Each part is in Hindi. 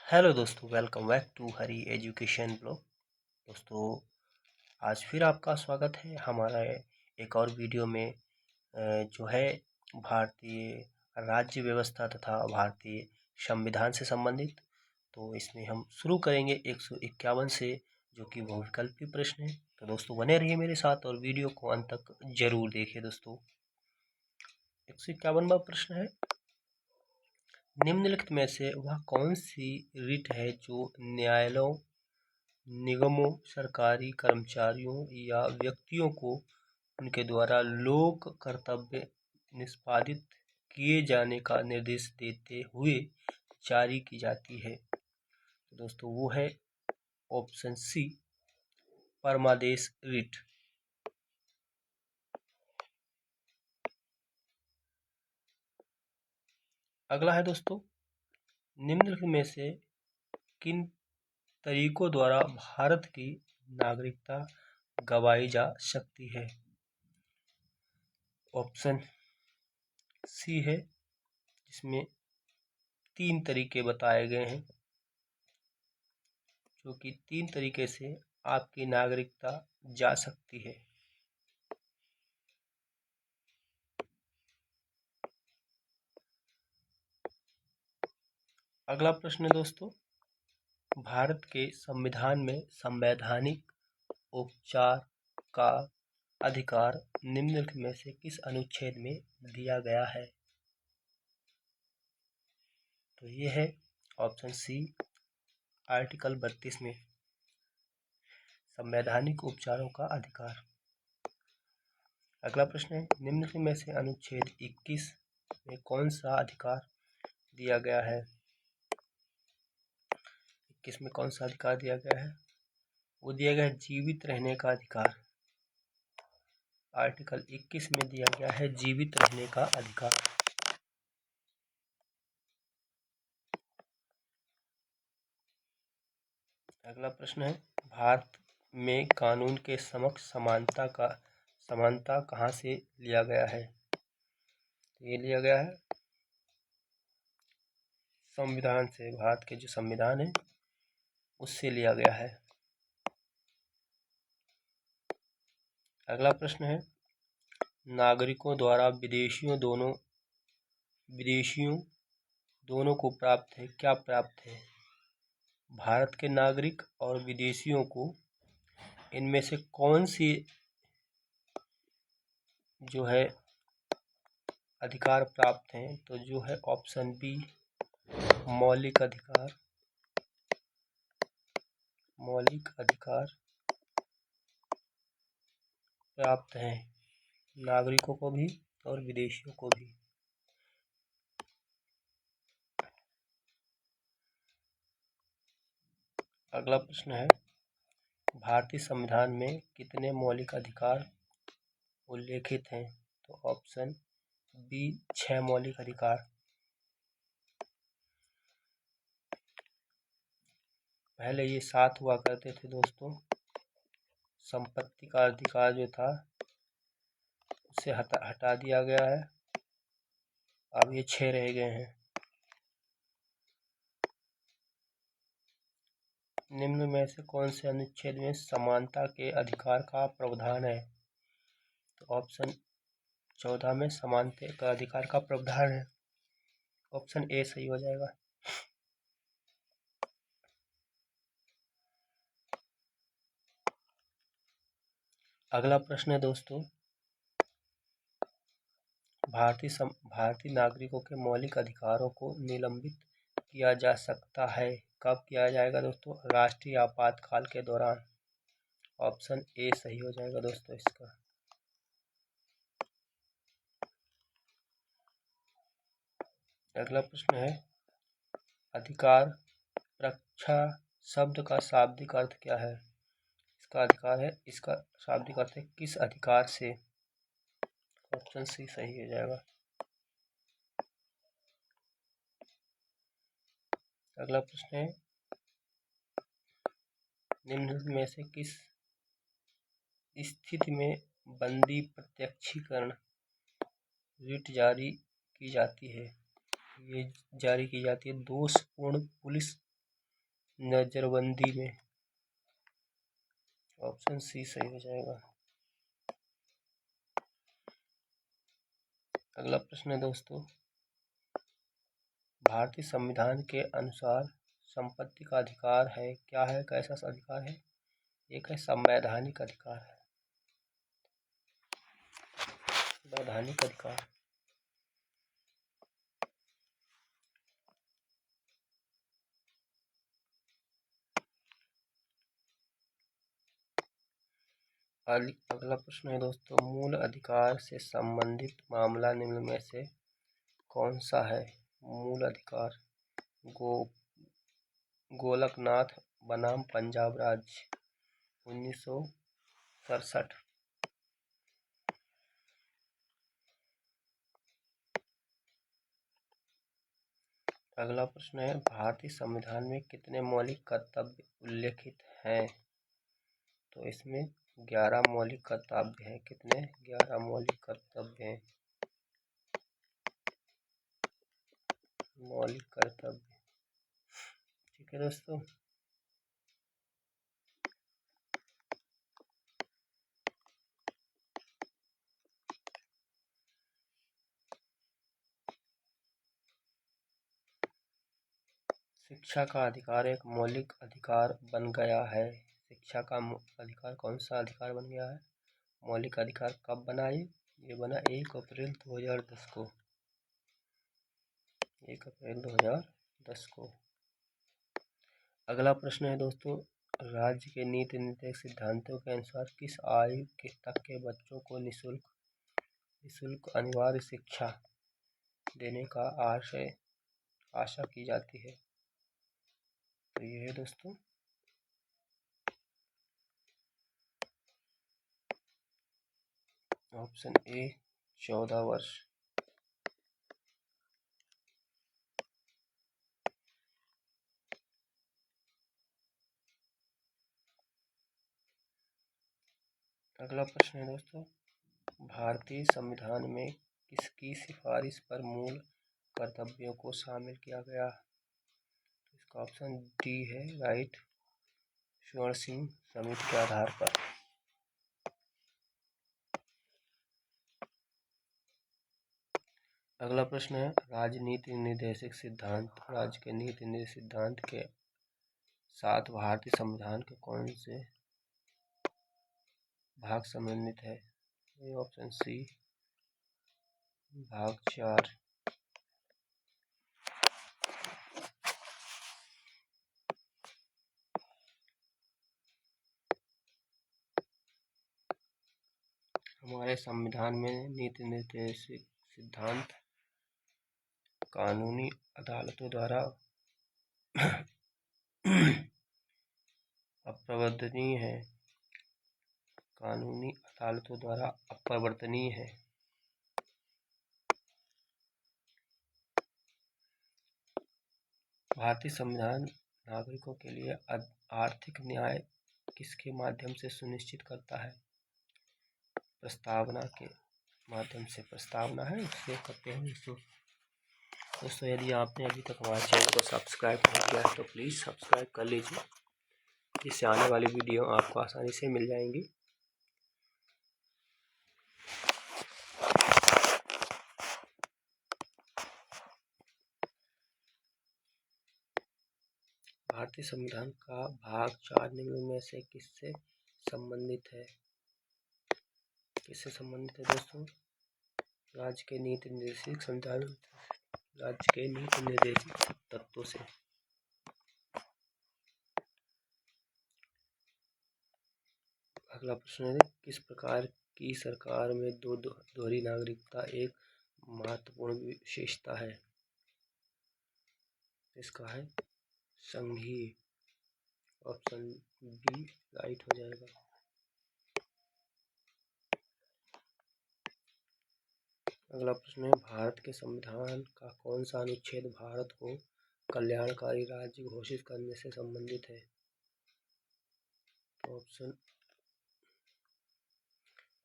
हेलो दोस्तों, welcome back to Hari education blog. दोस्तों, आज फिर आपका स्वागत है हमारा एक और वीडियो में। जो है भारतीय राज्य व्यवस्था तथा भारतीय संविधान से संबंधित। तो इसमें हम शुरू करेंगे 151 से, जो कि बहुविकल्पी प्रश्न है। तो दोस्तों, बने रहिए मेरे साथ और वीडियो को अंत तक जरूर देखिए। दोस्तों, 151वां प्रश्न है, निम्नलिखित में से वह कौन सी रिट है जो न्यायालयों, निगमों, सरकारी कर्मचारियों या व्यक्तियों को उनके द्वारा लोक कर्तव्य निष्पादित किए जाने का निर्देश देते हुए जारी की जाती है? तो दोस्तों, वो है ऑप्शन सी, परमादेश रिट। अगला है दोस्तों, निम्नलिखित में से किन तरीकों द्वारा भारत की नागरिकता गवाई जा सकती है? ऑप्शन सी है, जिसमें 3 तरीके बताए गए हैं, जो कि 3 तरीके से आपकी नागरिकता जा सकती है। अगला प्रश्न है दोस्तों, भारत के संविधान में संवैधानिक उपचार का अधिकार निम्नलिखित में से किस अनुच्छेद में दिया गया है? तो ये है ऑप्शन सी, आर्टिकल 32 में संवैधानिक उपचारों का अधिकार। अगला प्रश्न है, निम्नलिखित में से अनुच्छेद 21 में कौन सा अधिकार दिया गया है? 21 में कौन सा अधिकार दिया गया है? वो दिया गया है जीवित रहने का अधिकार। आर्टिकल 21 में दिया गया है जीवित रहने का अधिकार। अगला प्रश्न है, भारत में कानून के समक्ष समानता कहाँ से लिया गया है? ये लिया गया है संविधान से। भारत के जो संविधान है उससे लिया गया है। अगला प्रश्न है, नागरिकों द्वारा विदेशियों दोनों को प्राप्त है, क्या प्राप्त है? भारत के नागरिक और विदेशियों को इनमें से कौन सी जो है अधिकार प्राप्त हैं? तो जो है ऑप्शन बी, मौलिक अधिकार प्राप्त हैं, नागरिकों को भी और विदेशियों को भी। अगला प्रश्न है, भारतीय संविधान में कितने मौलिक अधिकार उल्लेखित हैं? तो ऑप्शन बी, 6 मौलिक अधिकार। पहले ये 7 हुआ करते थे दोस्तों। संपत्ति का अधिकार जो था उसे हटा दिया गया है, अब ये 6 रह गए हैं। निम्न में से कौन से अनुच्छेद में समानता के अधिकार का प्रावधान है? तो ऑप्शन 14 में समानता का अधिकार का प्रावधान है। ऑप्शन ए सही हो जाएगा। अगला प्रश्न है दोस्तों, भारतीय नागरिकों के मौलिक अधिकारों को निलंबित किया जा सकता है, कब किया जाएगा दोस्तों? राष्ट्रीय आपातकाल के दौरान। ऑप्शन ए सही हो जाएगा दोस्तों इसका। अगला प्रश्न है, अधिकार रक्षा शब्द का शाब्दिक अर्थ क्या है? इसका अधिकार है, इसका शाब्दिक अर्थ है किस अधिकार से। ऑप्शन सी सही हो जाएगा। अगला प्रश्न है, निम्न में से किस स्थिति में बंदी प्रत्यक्षीकरण रिट जारी की जाती है? ये जारी की जाती है दोषपूर्ण पुलिस नजरबंदी में। ऑप्शन सी सही हो जाएगा। अगला प्रश्न है दोस्तों, भारतीय संविधान के अनुसार संपत्ति का अधिकार है, क्या है, कैसा सा अधिकार है? एक है संवैधानिक अधिकार है। संवैधानिक अधिकार। अगला प्रश्न है दोस्तों, मूल अधिकार से संबंधित मामला निम्न में से कौन सा है? मूल अधिकार। गोलकनाथ बनाम पंजाब राज्य 1967। अगला प्रश्न है, भारतीय संविधान में कितने मौलिक कर्तव्य उल्लेखित हैं? तो इसमें 11 मौलिक कर्तव्य हैं। कितने? 11 मौलिक कर्तव्य हैं। मौलिक कर्तव्य। ठीक है दोस्तों। शिक्षा का अधिकार एक मौलिक अधिकार बन गया है। शिक्षा का अधिकार कौन सा अधिकार बन गया है? मौलिक अधिकार कब बना ये बना 1 अप्रैल 2010 को। 1 अप्रैल 2010 को। अगला प्रश्न है दोस्तों, राज्य के नीति निर्देशक सिद्धांतों के अनुसार किस आयु तक के बच्चों को निःशुल्क अनिवार्य शिक्षा देने का आशा की जाती है? तो ये है दोस्तों ऑप्शन ए 14 वर्ष। अगला प्रश्न है दोस्तों, भारतीय संविधान में किसकी सिफारिश पर मूल कर्तव्यों को शामिल किया गया? इसका ऑप्शन डी है, राइट स्वर्ण सिंह समिति के आधार पर। अगला प्रश्न है, राज्य के नीति निर्देशक सिद्धांत के साथ भारतीय संविधान के कौन से भाग संबंधित है? ये ऑप्शन सी, भाग 4। हमारे संविधान में नीति निर्देशक सिद्धांत कानूनी अदालतों द्वारा अपरिवर्तनीय है। कानूनी अदालतों द्वारा अपरिवर्तनीय है। भारतीय संविधान नागरिकों के लिए आर्थिक न्याय किसके माध्यम से सुनिश्चित करता है? प्रस्तावना के माध्यम से। प्रस्तावना है उससे करते हैं दोस्तों। यदि आपने अभी तक हमारे चैनल को सब्सक्राइब नहीं किया है तो प्लीज़ सब्सक्राइब कर लीजिए, जिससे आने वाली वीडियो आपको आसानी से मिल जाएंगी। भारतीय संविधान का भाग 4 निम्न में से किससे संबंधित है? किससे संबंधित है दोस्तों? राज्य के नीति निर्देशक तत्वों से। अगला प्रश्न है, किस प्रकार की सरकार में दोहरी नागरिकता एक महत्वपूर्ण विशेषता है? इसका है संघीय। ऑप्शन बी राइट हो जाएगा। अगला प्रश्न है, भारत के संविधान का कौन सा अनुच्छेद भारत को कल्याणकारी राज्य घोषित करने से संबंधित है? तो ऑप्शन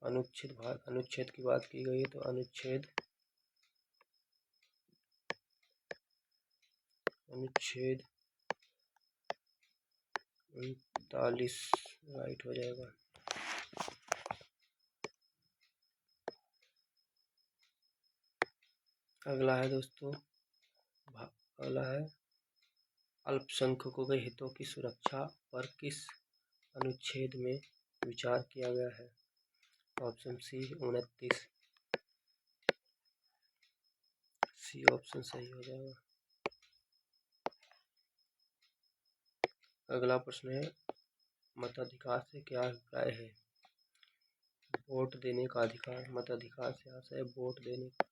अनुच्छेद की बात की गई है तो अनुच्छेद 3 39 राइट हो जाएगा। अगला है दोस्तों, अगला है अल्पसंख्यकों के हितों की सुरक्षा पर किस अनुच्छेद में विचार किया गया है? ऑप्शन सी 29, सी ऑप्शन सही हो जाएगा। अगला प्रश्न है, मताधिकार से क्या अभिप्राय है? वोट देने का अधिकार, मताधिकार से आशय वोट देने का।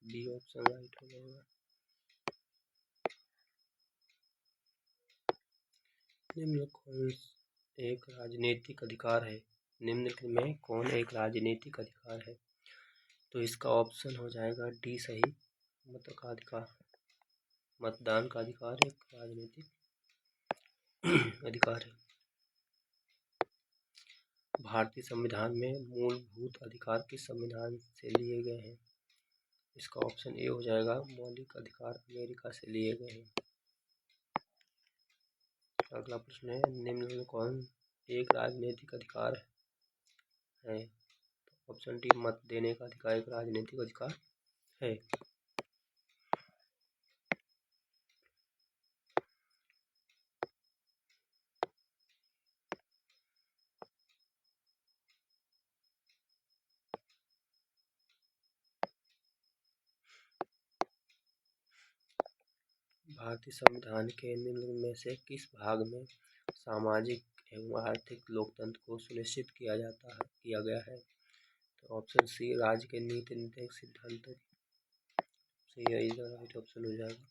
बी ऑप्शन राइट हो जाएगा। निम्न कौन एक राजनीतिक अधिकार है? निम्न में कौन एक राजनीतिक अधिकार है? तो इसका ऑप्शन हो जाएगा डी सही, मत का अधिकार। मतदान का अधिकार एक राजनीतिक अधिकार है। भारतीय संविधान में मूलभूत अधिकार किस संविधान से लिए गए हैं? इसका ऑप्शन ए हो जाएगा, मौलिक अधिकार अमेरिका से लिए गए हैं। अगला प्रश्न है, निम्न में कौन एक राजनीतिक अधिकार है? ऑप्शन डी, मत देने का अधिकार एक राजनीतिक अधिकार है। भारतीय संविधान के निम्न में से किस भाग में सामाजिक एवं आर्थिक लोकतंत्र को सुनिश्चित किया गया है? तो ऑप्शन सी, राज्य के नीति निर्देशक सिद्धांतों से यही राइट ऑप्शन हो जाएगा।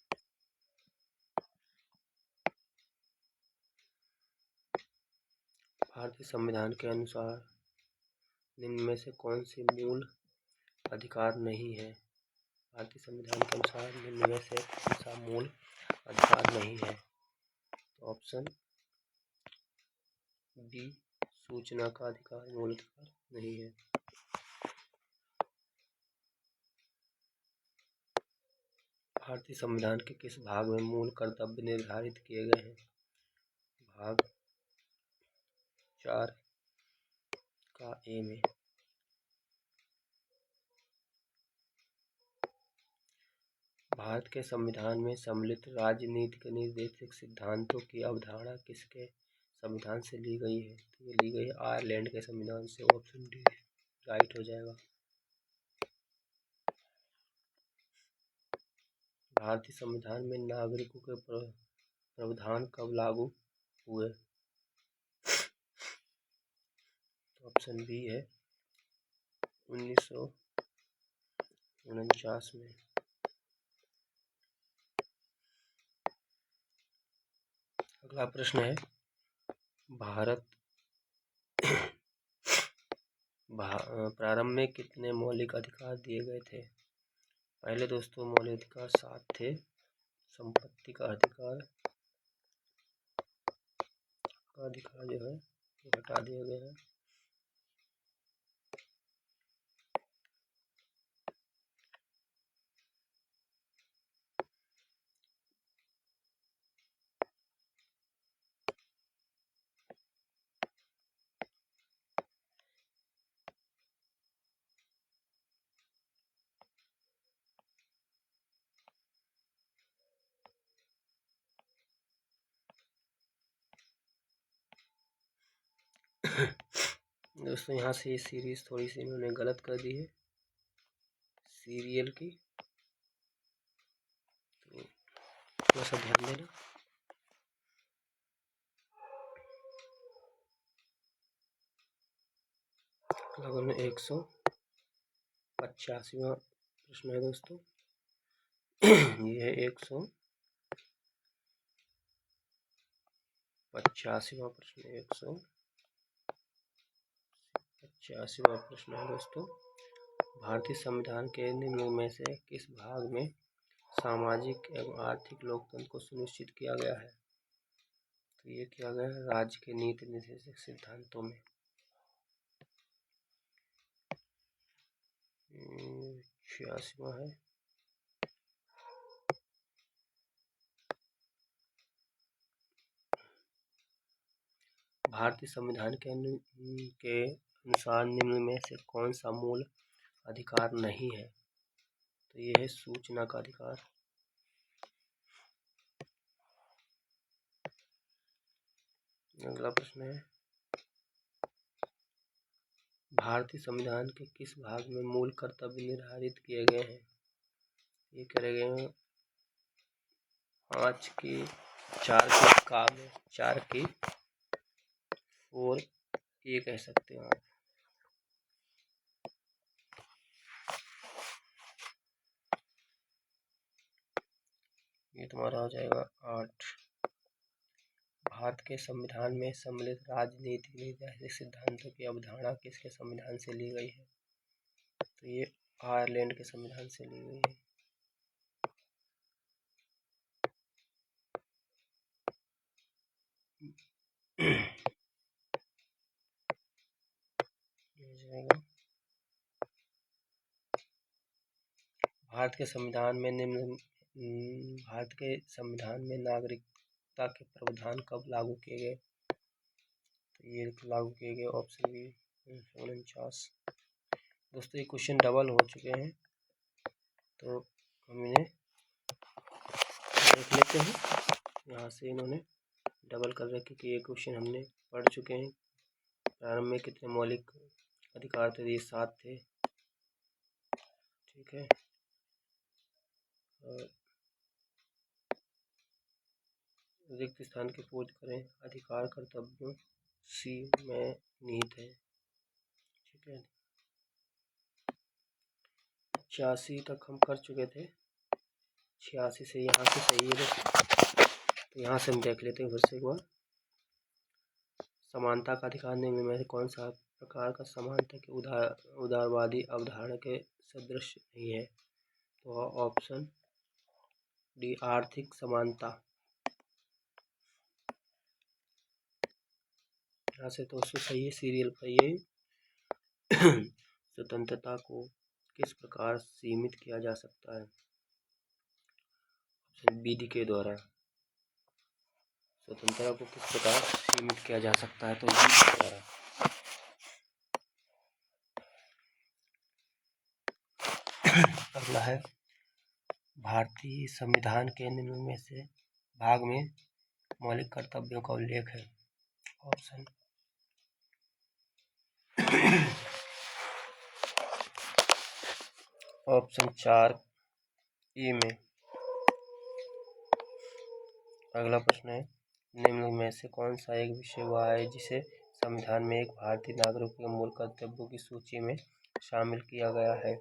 भारतीय संविधान के अनुसार निम्न में से कौन सी मूल अधिकार नहीं है? भारतीय संविधान के अनुसार निम्न में से कौन सा मूल अधिकार नहीं है? तो ऑप्शन बी, सूचना का अधिकार मूल अधिकार नहीं है। भारतीय संविधान के किस भाग में मूल कर्तव्य निर्धारित किए गए हैं? भाग 4 का ए में। भारत के संविधान में सम्मिलित राजनीतिक निर्देशक सिद्धांतों की अवधारणा किसके संविधान से ली गई है? तो ये ली गई है आयरलैंड के संविधान से। ऑप्शन डी राइट हो जाएगा। भारतीय संविधान में नागरिकों के प्रावधान कब लागू हुए? तो ऑप्शन बी है 1949 में। अगला प्रश्न है, भारत प्रारंभ में कितने मौलिक अधिकार दिए गए थे? पहले दोस्तों मौलिक अधिकार 7 थे। संपत्ति का अधिकार जो है हटा दिया गया है। दोस्तों यहाँ से ये सीरीज थोड़ी सी इन्होंने गलत कर दी है सीरियल की, तो थोड़ा सा ध्यान देना। लगभग में 185वां प्रश्न है दोस्तों। ये है 185वां प्रश्न, 185वां प्रश्न है दोस्तों। भारतीय संविधान के निम्न में से किस भाग में सामाजिक एवं आर्थिक लोकतंत्र को सुनिश्चित किया गया है? तो ये किया गया है राज्य के नीति निर्देशक सिद्धांतों में। 86वां है। भारतीय संविधान के अनुसार निम्न में से कौन सा मूल अधिकार नहीं है? तो ये है सूचना का अधिकार। अगला प्रश्न है, भारतीय संविधान के किस भाग में मूल कर्तव्य निर्धारित किए गए हैं? ये करे गए हैं 5 के 4 के का में 4 के 4 ये कह सकते हो आप। ये तुम्हारा हो जाएगा 8। भारत के संविधान में सम्मिलित राजनीतिक ऐतिहासिक सिद्धांतों की अवधारणा किसके संविधान से ली गई है? तो ये आयरलैंड के संविधान से ली गई है। भारत के संविधान में भारत के संविधान में नागरिकता के प्रावधान कब लागू किए गए? तो ये लागू किए गए ऑप्शन बी 1949। दोस्तों ये क्वेश्चन डबल हो चुके हैं, तो हम इन्हें देख लेते हैं। यहाँ से इन्होंने डबल कर रखे कि ये क्वेश्चन हमने पढ़ चुके हैं। प्रारंभ में कितने मौलिक अधिकार थे? ये 7 थे। ठीक है, और रिक्त स्थान की खोज करें, अधिकार कर्तव्यों सी में निहित है। ठीक है, 86 तक हम कर चुके थे, 86 से यहाँ से सही है दोस्तों। तो यहाँ से हम देख लेते हैं फिर से एक बार। समानता का अधिकार निम्न में से कौन सा प्रकार का समानता के उदारवादी अवधारणा के सदृश नहीं है? तो ऑप्शन डी आर्थिक समानता। यहाँ से तो सही है, सीरियल का ये स्वतंत्रता को किस प्रकार सीमित किया जा सकता है? ऑप्शन विधि के द्वारा। स्वतंत्रता को किस प्रकार सीमित किया जा सकता है? तो विधि के द्वारा। अगला है, भारतीय संविधान के निम्न में से भाग में मौलिक कर्तव्यों का उल्लेख है? ऑप्शन ऑप्शन 4 ए में। अगला प्रश्न है, निम्न में से कौन सा एक विषय वह है जिसे संविधान में एक भारतीय नागरिक के मूल कर्तव्यों की सूची में शामिल किया गया है?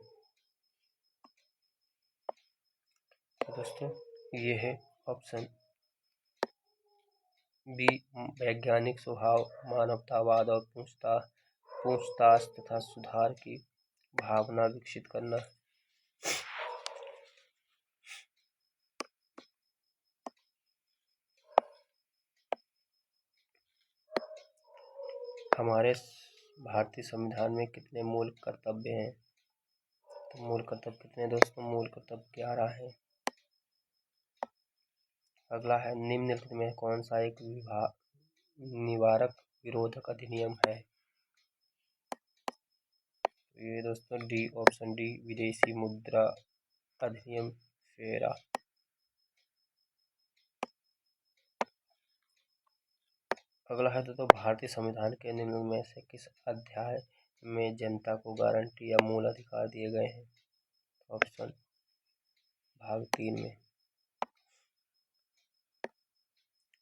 दोस्तों ये है ऑप्शन बी वैज्ञानिक स्वभाव, मानवतावाद और पूछताछ तथा सुधार की भावना विकसित करना। हमारे भारतीय संविधान में कितने मूल कर्तव्य हैं? तो मूल कर्तव्य कितने दोस्तों? मूल कर्तव्य 11 है। अगला है, निम्नलिखित में कौन सा एक निवारक विरोधक अधिनियम है? ये दोस्तों डी ऑप्शन डी विदेशी मुद्रा अधिनियम फेरा। अगला है तो भारतीय संविधान के निम्न में से किस अध्याय में जनता को गारंटी या मूल अधिकार दिए गए हैं? ऑप्शन भाग 3 में।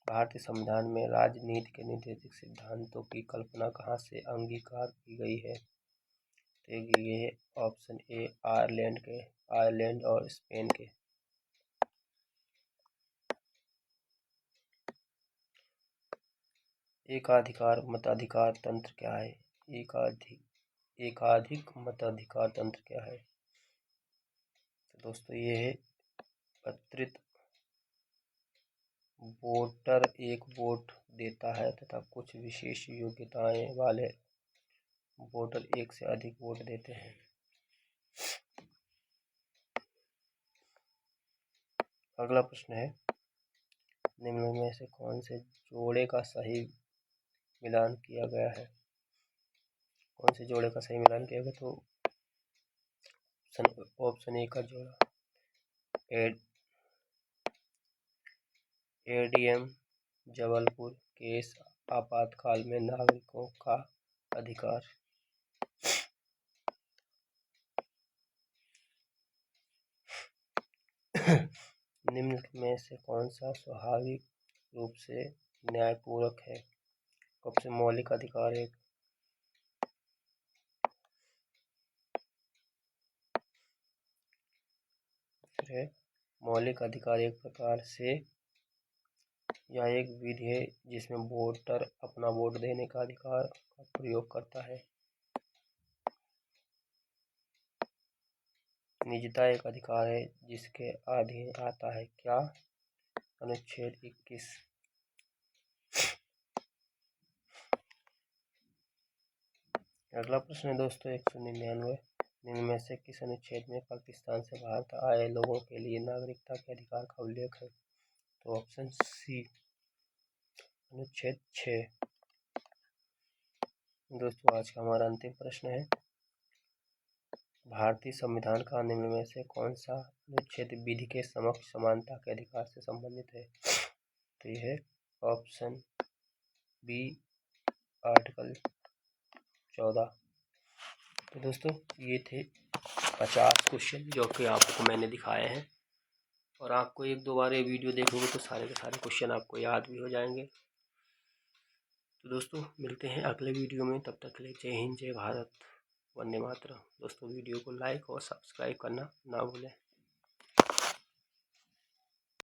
भारतीय संविधान में राजनीति के निर्देशक सिद्धांतों की कल्पना कहाँ से अंगीकार की गई है? तो ये है ऑप्शन ए आयरलैंड और स्पेन के। एकाधिकार मताधिकार तंत्र क्या है? एकाधिक मताधिकार तंत्र क्या है? तो दोस्तों ये है एकत्रित वोटर एक वोट देता है तथा कुछ विशेष योग्यताएं वाले वोटर एक से अधिक वोट देते हैं। अगला प्रश्न है, निम्न में से कौन से जोड़े का सही मिलान किया गया है? कौन से जोड़े का सही मिलान किया गया? तो ऑप्शन ए का जोड़ा एडीएम जबलपुर केस आपातकाल में नागरिकों का अधिकार। निम्न में से कौन सा स्वाभाविक रूप से न्यायपूर्वक है? ऑप्शन मौलिक अधिकार एक है। मौलिक अधिकार एक प्रकार से यह एक विधि है जिसमें वोटर अपना वोट देने का अधिकार का प्रयोग करता है। निजता एक अधिकार है जिसके अधीन आता है क्या? अनुच्छेद 21। अगला प्रश्न है दोस्तों 199। निम्न में से किस अनुच्छेद में पाकिस्तान से भारत आए लोगों के लिए नागरिकता के अधिकार का उल्लेख है? तो ऑप्शन सी अनुच्छेद 6। दोस्तों आज का हमारा अंतिम प्रश्न है, भारतीय संविधान का निम्न में से कौन सा अनुच्छेद विधि के समक्ष समानता के अधिकार से संबंधित है? तो यह है ऑप्शन बी आर्टिकल 14। तो दोस्तों ये थे 50 क्वेश्चन जो कि आपको मैंने दिखाए हैं, और आपको एक दो बार ये वीडियो देखोगे तो सारे के सारे क्वेश्चन आपको याद भी हो जाएंगे। तो दोस्तों मिलते हैं अगले वीडियो में, तब तक के लिए जय हिंद, जय भारत, वंदे मातरम। दोस्तों वीडियो को लाइक और सब्सक्राइब करना ना भूलें।